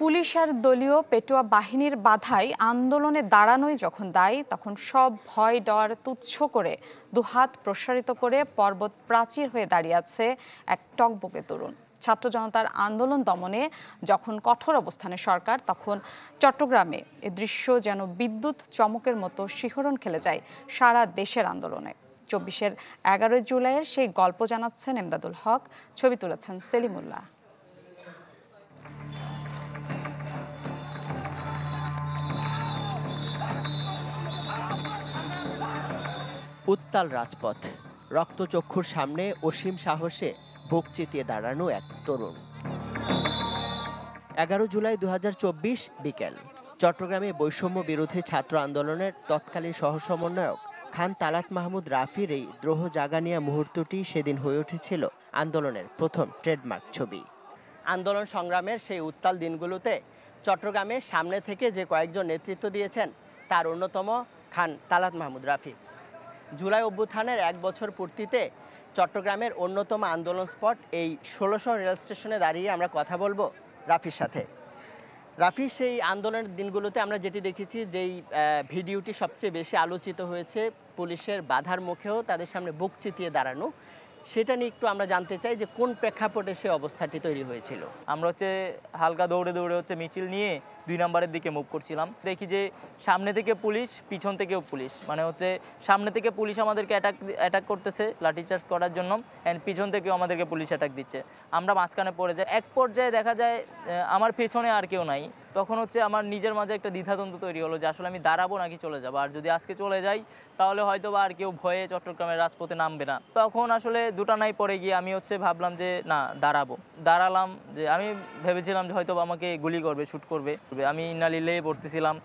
Police আর দলীয় পেটোয়া বাহিনীর বাধায় আন্দোলনে দাঁড়ানোই যখন দায়, তখন সব ভয় ডর তুচ্ছ করে দুহাত প্রসারিত করে পর্বত প্রাচীর হয়ে দাঁড়িয়ে আছে এক টকবকে তরুণ। ছাত্র জনতার আন্দোলন দমনে যখন কঠোর অবস্থানে সরকার, তখন চট্টগ্রামে এ দৃশ্য যেন বিদ্যুৎ চমকের মতো শিহরণ খেলে যায় সারা দেশের আন্দোলনে। ২৪-এর ১১ জুলাইয়ের সেই গল্প জানাচ্ছেন এমদাদুল হক, ছবি তুলেছেন সেলিমুল্লাহ। উত্তাল রাজপথ, রক্তচক্ষুর সামনে অসীম সাহসে বুক চিতিয়ে দাঁড়ানো এক তরুণ। ১১ জুলাই ২০২৪ বিকেল, চট্টগ্রামে বৈষম্য বিরোধী ছাত্র আন্দোলনের তৎকালীন সহসমন্বয়ক খান তালাত মাহমুদ রাফির এই দ্রোহ জাগানিয়া মুহূর্তটি সেদিন হয়ে উঠেছিল আন্দোলনের প্রথম ট্রেডমার্ক ছবি। আন্দোলন সংগ্রামের সেই উত্তাল দিনগুলোতে চট্টগ্রামে সামনে থেকে যে কয়েকজন নেতৃত্ব দিয়েছেন তার অন্যতম খান তালাত মাহমুদ রাফি। জুলাই অভ্যুত্থানের ১ বছর পূর্তিতে চট্টগ্রামের অন্যতম আন্দোলন স্পট এই ১৬০০ রেল স্টেশনে দাঁড়িয়ে আমরা কথা বলবো রাফির সাথে। রাফি, সেই আন্দোলনের দিনগুলোতে আমরা যেটি দেখেছি, যেই ভিডিওটি সবচেয়ে বেশি আলোচিত হয়েছে, পুলিশের বাধার মুখেও তাদের সামনে বুক চিতিয়ে দাঁড়ানো, সেটা নিয়ে একটু আমরা জানতে চাই যে কোন প্রেক্ষাপটে সে অবস্থাটি তৈরি হয়েছিল। আমরা হালকা দৌড়ে দৌড়ে মিছিল নিয়ে ২ নম্বরের দিকে মুভ করছিলাম। দেখি যে সামনে থেকে পুলিশ, পিছন থেকেও পুলিশ, মানে সামনে থেকে পুলিশ আমাদেরকে অ্যাটাক করতেছে লাঠিচার্জ করার জন্য, অ্যান্ড পিছন থেকেও আমাদেরকে পুলিশ অ্যাটাক দিচ্ছে। আমরা মাঝখানে পড়ে যাই। এক পর্যায়ে দেখা যায় আমার পেছনে আর কেউ নাই। তখন আমার নিজের মাঝে একটা দ্বিধাদ্বন্দ্ব তৈরি হলো যে আসলে আমি দাঁড়াবো নাকি চলে যাবো। আর যদি আজকে চলে যাই তাহলে হয়তো বা আর কেউ ভয়ে চট্টগ্রামের রাজপথে নামবে না। তখন দুটা নাই পরে গিয়ে আমি ভাবলাম যে না, দাঁড়ালাম। যে আমি ভেবেছিলাম যে হয়তো আমাকে গুলি করবে, শ্যুট করবে। আমি ইন্নালিল্লাহি পড়তেছিলাম।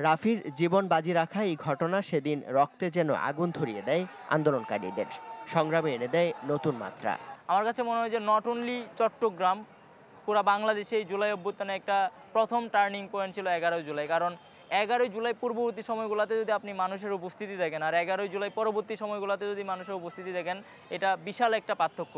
রাফির জীবন বাজি রাখা এই ঘটনা সেদিন রক্তে যেন আগুন ধরিয়ে দেয় আন্দোলনকারীদের, সংগ্রামে এনে দেয় নতুন মাত্রা। আমার কাছে মনে হয় যে নট অনলি চট্টগ্রাম, পুরা বাংলাদেশে এই জুলাই অভ্যুত্থানে একটা প্রথম টার্নিং পয়েন্ট ছিল ১১ জুলাই। কারণ ১১ জুলাই পূর্ববর্তী সময়গুলোতে যদি আপনি মানুষের উপস্থিতি দেখেন আর ১১ জুলাই পরবর্তী সময়গুলোতে যদি মানুষের উপস্থিতি দেখেন, এটা বিশাল একটা পার্থক্য।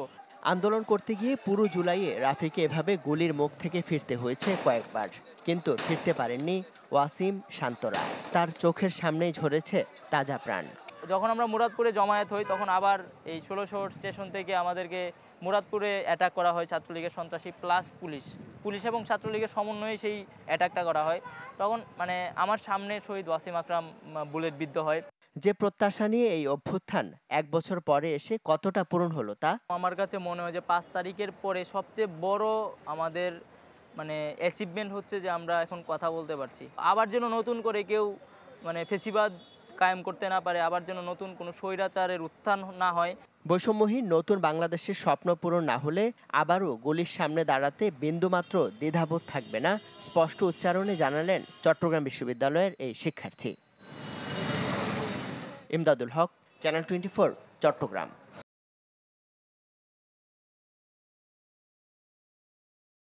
আন্দোলন করতে গিয়ে পুরো জুলাইয়ে রাফিকে এভাবে গুলির মুখ থেকে ফিরতে হয়েছে কয়েকবার, কিন্তু ফিরতে পারেননি ওয়াসিম, শান্তরা। তার চোখের সামনেই ঝরেছে তাজা প্রাণ। যখন আমরা মুরাদপুরে জমায়েত হই, তখন আবার এই ১৬০০ স্টেশন থেকে আমাদেরকে মুরাদপুরে অ্যাটাক করা হয় ছাত্রলীগের সন্ত্রাসী প্লাস পুলিশ এবং ছাত্রলীগের সমন্বয়ে সেই অ্যাটাকটা করা হয়। তখন আমার সামনে শহীদ ওয়াসিম আকরাম বুলেট বিদ্ধ হয়। যে প্রত্যাশা নিয়ে এই অভ্যুত্থান ১ বছর পরে এসে কতটা পূরণ হলো তা আমার কাছে মনে হয় যে ৫ তারিখের পরে সবচেয়ে বড় আমাদের অ্যাচিভমেন্ট হচ্ছে যে আমরা এখন কথা বলতে পারছি। আবার যেন নতুন করে কেউ ফেসিবাদ কায়েম করতে না পারে, আবার যেন নতুন কোনো স্বৈরাচারের উত্থান না হয়। বৈষম্যহীন নতুন বাংলাদেশের স্বপ্ন পূরণ না হলে আবারও গুলির সামনে দাঁড়াতে বিন্দুমাত্র দ্বিধাবোধ থাকবে না, স্পষ্ট উচ্চারণে জানালেন চট্টগ্রাম বিশ্ববিদ্যালয়ের এই শিক্ষার্থী। এমদাদুল হক, চ্যানেল 24, চট্টগ্রাম।